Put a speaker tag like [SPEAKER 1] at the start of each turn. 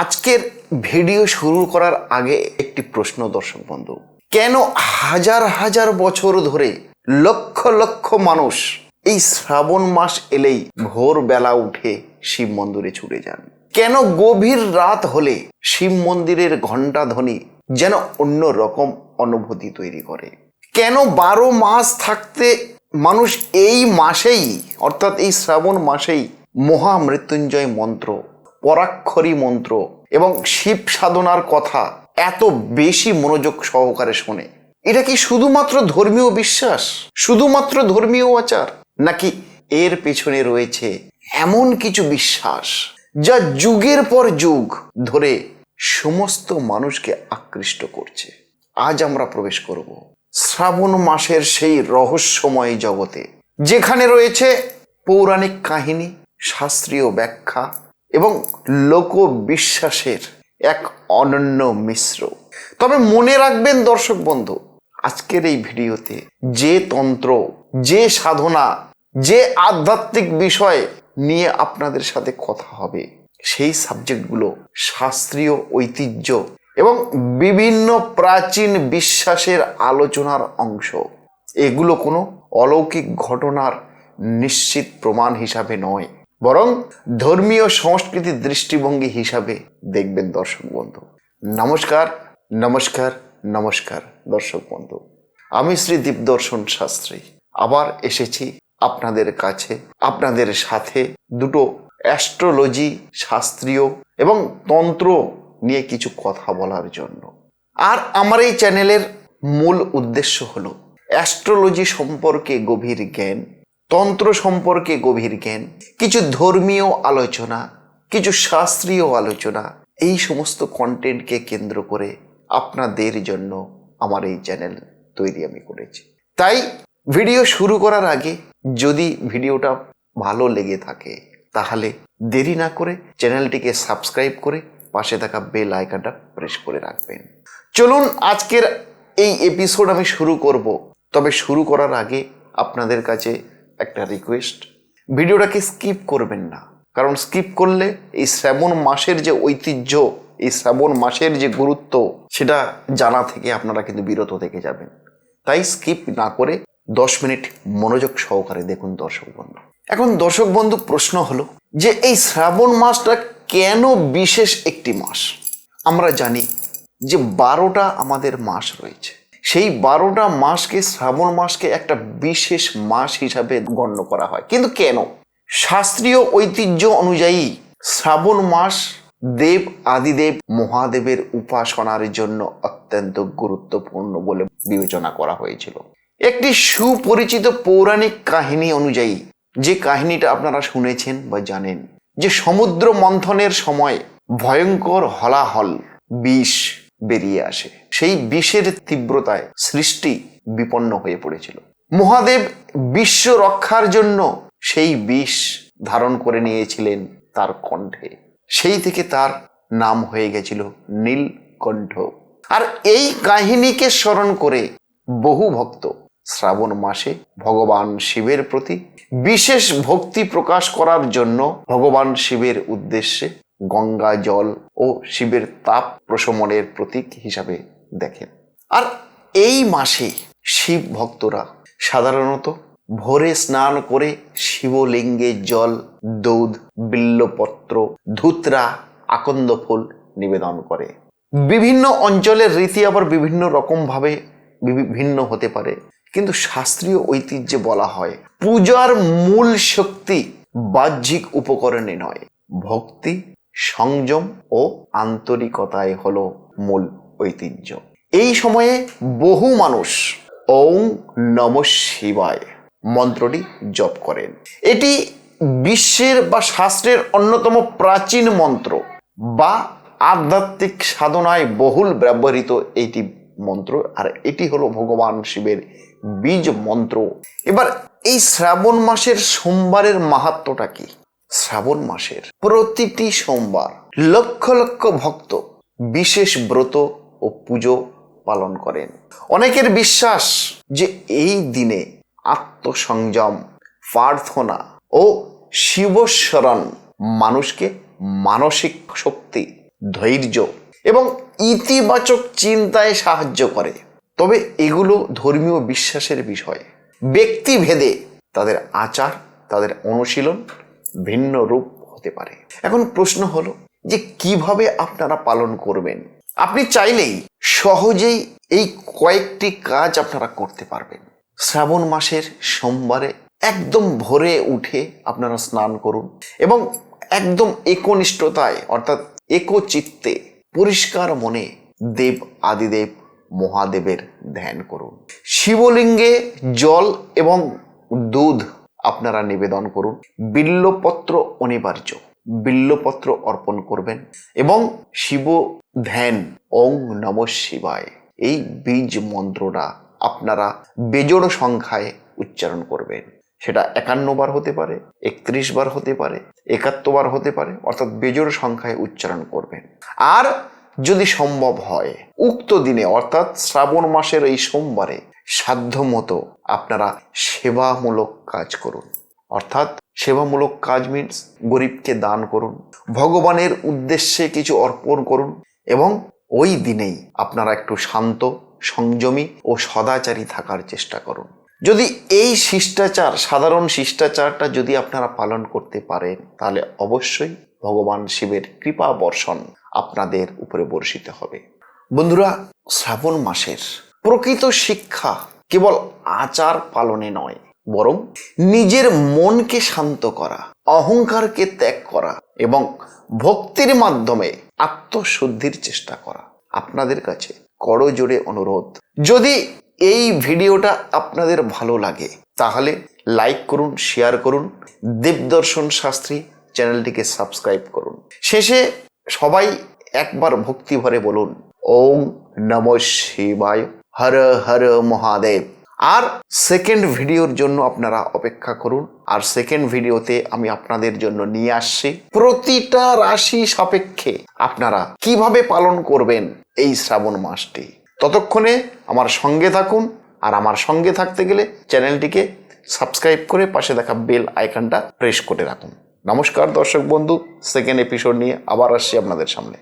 [SPEAKER 1] আজকের ভিডিও শুরু করার আগে একটি প্রশ্ন দর্শক বন্ধু, কেন হাজার হাজার বছর ধরে লক্ষ লক্ষ মানুষ এই শ্রাবণ মাস এলেই ভোরবেলা উঠে শিব মন্দিরে ছুটে যান? কেন গভীর রাত হলে শিব মন্দিরের ঘণ্টা ধ্বনি যেন অন্য রকম অনুভূতি তৈরি করে? কেন 12 মাস থাকতে মানুষ এই মাসেই অর্থাৎ এই শ্রাবণ মাসেই মহামৃত্যুঞ্জয় মন্ত্র, পরাক্ষরী মন্ত্র এবং শিব সাধনার কথা এত বেশি মনোযোগ সহকারে শোনে? এটা কি শুধুমাত্র ধর্মীয় বিশ্বাস, শুধুমাত্র ধর্মীয় আচার, নাকি এর পেছনে রয়েছে এমন কিছু বিশ্বাস যা যুগের পর যুগ ধরে সমস্ত মানুষকে আকৃষ্ট করছে? আজ আমরা প্রবেশ করব শ্রাবণ মাসের সেই রহস্যময় জগতে, যেখানে রয়েছে পৌরাণিক কাহিনী, শাস্ত্রীয় ব্যাখ্যা এবং লোকবিশ্বাসের এক অনন্য মিশ্র। তবে মনে রাখবেন দর্শক বন্ধু, আজকের এই ভিডিওতে যে তন্ত্র, যে সাধনা, যে আধ্যাত্মিক বিষয় নিয়ে আপনাদের সাথে কথা হবে, সেই সাবজেক্টগুলো শাস্ত্রীয় ঐতিহ্য এবং বিভিন্ন প্রাচীন বিশ্বাসের আলোচনার অংশ। এগুলো কোনো অলৌকিক ঘটনার নিশ্চিত প্রমাণ হিসাবে নয়, বরং ধর্মীয় সংস্কৃতির দৃষ্টিভঙ্গি হিসাবে দেখবেন দর্শক বন্ধু। নমস্কার নমস্কার নমস্কার দর্শক বন্ধু, আমি শ্রী দীপদর্শন শাস্ত্রী আবার এসেছি আপনাদের কাছে, আপনাদের সাথে দুটো অ্যাস্ট্রোলজি, শাস্ত্রীয় এবং তন্ত্র নিয়ে কিছু কথা বলার জন্য। আর আমার এই চ্যানেলের মূল উদ্দেশ্য হলো অ্যাস্ট্রোলজি সম্পর্কে গভীর জ্ঞান, তন্ত্র সম্পর্কে গভীর জ্ঞান, কিছু ধর্মীয় আলোচনা, কিছু শাস্ত্রীয় আলোচনা, এই সমস্ত কন্টেন্টকে কেন্দ্র করে আপনাদের জন্য আমার এই চ্যানেল তৈরি আমি করেছি। তাই ভিডিও শুরু করার আগে যদি ভিডিওটা ভালো লেগে থাকে তাহলে দেরি না করে চ্যানেলটিকে সাবস্ক্রাইব করে পাশে থাকা বেল আইকনটা প্রেস করে রাখবেন। চলুন আজকের এই এপিসোড আমি শুরু করব। তবে শুরু করার আগে আপনাদের কাছে একটা রিকোয়েস্ট, ভিডিওটাকে স্কিপ করবেন না, কারণ স্কিপ করলে এই শ্রাবণ মাসের যে ঐতিহ্য, এই শ্রাবণ মাসের যে গুরুত্ব, সেটা জানা থেকে আপনারা কিন্তু বিরত থেকে যাবেন। তাই স্কিপ না করে 10 মিনিট মনোযোগ সহকারে দেখুন দর্শক বন্ধু। এখন দর্শক বন্ধু, প্রশ্ন হলো যে এই শ্রাবণ মাসটা কেন বিশেষ একটি মাস? আমরা জানি যে 12টা আমাদের মাস রয়েছে, সেই 12টা মাসকে, শ্রাবণ মাসকে একটা বিশেষ মাস হিসাবে গণ্য করা হয়। কিন্তু কেন? শাস্ত্রীয় ঐতিহ্য অনুযায়ী শ্রাবণ মাস দেব আদিদেব মহাদেবের উপাসনার জন্য অত্যন্ত গুরুত্বপূর্ণ বলে বিবেচনা করা হয়েছিল। একটি সুপরিচিত পৌরাণিক কাহিনী অনুযায়ী, যে কাহিনীটা আপনারা শুনেছেন বা জানেন, যে সমুদ্র মন্থনের সময় ভয়ঙ্কর হলাহল বিষ বেরিয়ে আসে, সেই বিষের তীব্রতায় সৃষ্টি বিপন্ন হয়ে পড়েছিল। মহাদেব বিশ্ব রক্ষার জন্য সেই বিষ ধারণ করে নিয়েছিলেন তার কণ্ঠে, সেই থেকে তার নাম হয়ে গেছিল নীলকণ্ঠ। আর এই কাহিনীকে স্মরণ করে বহু ভক্ত শ্রাবণ মাসে ভগবান শিবের প্রতি বিশেষ ভক্তি প্রকাশ করার জন্য ভগবান শিবের উদ্দেশ্যে গঙ্গা জল ও শিবের তাপ প্রশমনের প্রতীক হিসাবে দেখেন। আর এই মাসে শিব ভক্তরা সাধারণত ভোরে স্নান করে শিবলিঙ্গে জল, দুধ, বিল্লপত্র, ধুতরা, আকন্দ ফুল নিবেদন করে। বিভিন্ন অঞ্চলের রীতি আবার বিভিন্ন রকমভাবে ভিন্ন হতে পারে, কিন্তু শাস্ত্রীয় ঐতিহ্যে বলা হয় পূজার মূল শক্তি বাহ্যিক উপকরণে নয়, ভক্তি, সংযম ও আন্তরিকতায় হলো মূল ঐতিহ্য। এই সময়ে বহু মানুষ ওং নমঃ শিবায় মন্ত্রটি জপ করেন। এটি বিশ্বের বা শাস্ত্রের অন্যতম প্রাচীন মন্ত্র বা আধ্যাত্মিক সাধনায় বহুল ব্যবহৃত এইটি মন্ত্র, আর এটি হলো ভগবান শিবের বীজ মন্ত্র। এবার এই শ্রাবণ মাসের সোমবারের মাহাত্ম্যটা কি? শ্রাবণ মাসের প্রতিটি সোমবার লক্ষ লক্ষ ভক্ত বিশেষ ব্রত ও পুজো পালন করেন। অনেকের বিশ্বাস যে এই দিনে আত্মসংযম, প্রার্থনা ও শিবস্মরণ মানুষকে মানসিক শক্তি ধৈর্য এবং ইতিবাচক চিন্তায় সাহায্য করে। তবে এগুলো ধর্মীয় বিশ্বাসের বিষয়। ব্যক্তিভেদে তাদের আচার, তাদের অনুশীলন ভিন্ন রূপ হতে পারে। এখন প্রশ্ন হলো যে কিভাবে আপনারা পালন করবেন। আপনি চাইলেই সহজেই এই কয়েকটি কাজ আপনারা করতে পারবেন। শ্রাবণ মাসের সোমবারে একদম ভোরে উঠে আপনারা স্নান করুন এবং একদম একনিষ্ঠতায় অর্থাৎ একচিত্তে পরিষ্কার মনে দেব আদিদেব মহাদেবের ধ্যান করুন। শিবলিঙ্গে জল এবং দুধ আপনারা নিবেদন করুন। বিল্লপত্র অনিবার্য, বিল্লপত্র অর্পণ করবেন এবং শিব ধ্যান ওং নমঃ শিবায় এই বীজ মন্ত্রটা আপনারা বেজোড় সংখ্যায় উচ্চারণ করবেন। সেটা 51 বার হতে পারে, 31 বার হতে পারে, 71 বার হতে পারে, অর্থাৎ বেজোড় সংখ্যায় উচ্চারণ করবেন। আর যদি সম্ভব হয় উক্ত দিনে অর্থাৎ শ্রাবণ মাসের এই সোমবারে সাধ্যমতো আপনারা সেবামূলক কাজ করুন। অর্থাৎ সেবামূলক কাজ মিন্স গরিবকে দান করুন, ভগবানের উদ্দেশ্যে কিছু অর্পণ করুন এবং ওই দিনেই আপনারা একটু শান্ত, সংযমী ও সদাচারী থাকার চেষ্টা করুন। যদি এই শিষ্টাচার, সাধারণ শিষ্টাচারটা যদি আপনারা পালন করতে পারেন তাহলে অবশ্যই ভগবান শিবের কৃপা বর্ষণ আপনাদের উপরে বর্ষিত হবে। বন্ধুরা, শ্রাবণ মাসের প্রকৃত শিক্ষা কেবল আচার পালনে নয়, বরং নিজের মনকে শান্ত করা, অহংকারকে ত্যাগ করা এবং ভক্তির মাধ্যমে আত্মশুদ্ধির চেষ্টা করা। আপনাদের কাছে করজোড়ে অনুরোধ, যদি এই ভিডিওটা আপনাদের ভালো লাগে তাহলে লাইক করুন, শেয়ার করুন, দেবদর্শন শাস্ত্রী চ্যানেলটিকে সাবস্ক্রাইব করুন। শেষে সবাই একবার ভক্তি ভরে বলুন ওং নমঃ শিবায়, হর হর মহাদেব। আর সেকেন্ড ভিডিওর জন্য আপনারা অপেক্ষা করুন। আর সেকেন্ড ভিডিওতে আমি আপনাদের জন্য নিয়ে আসছি প্রতিটা রাশি সাপেক্ষে আপনারা কিভাবে পালন করবেন এই শ্রাবণ মাসটি। ততক্ষণে আমার সঙ্গে থাকুন, আর আমার সঙ্গে থাকতে গেলে চ্যানেলটিকে সাবস্ক্রাইব করে পাশে দেখা বেল আইকনটা প্রেস করে রাখুন। নমস্কার দর্শক বন্ধু, সেকেন্ড এপিসোড নিয়ে আবার আসছি আপনাদের সামনে।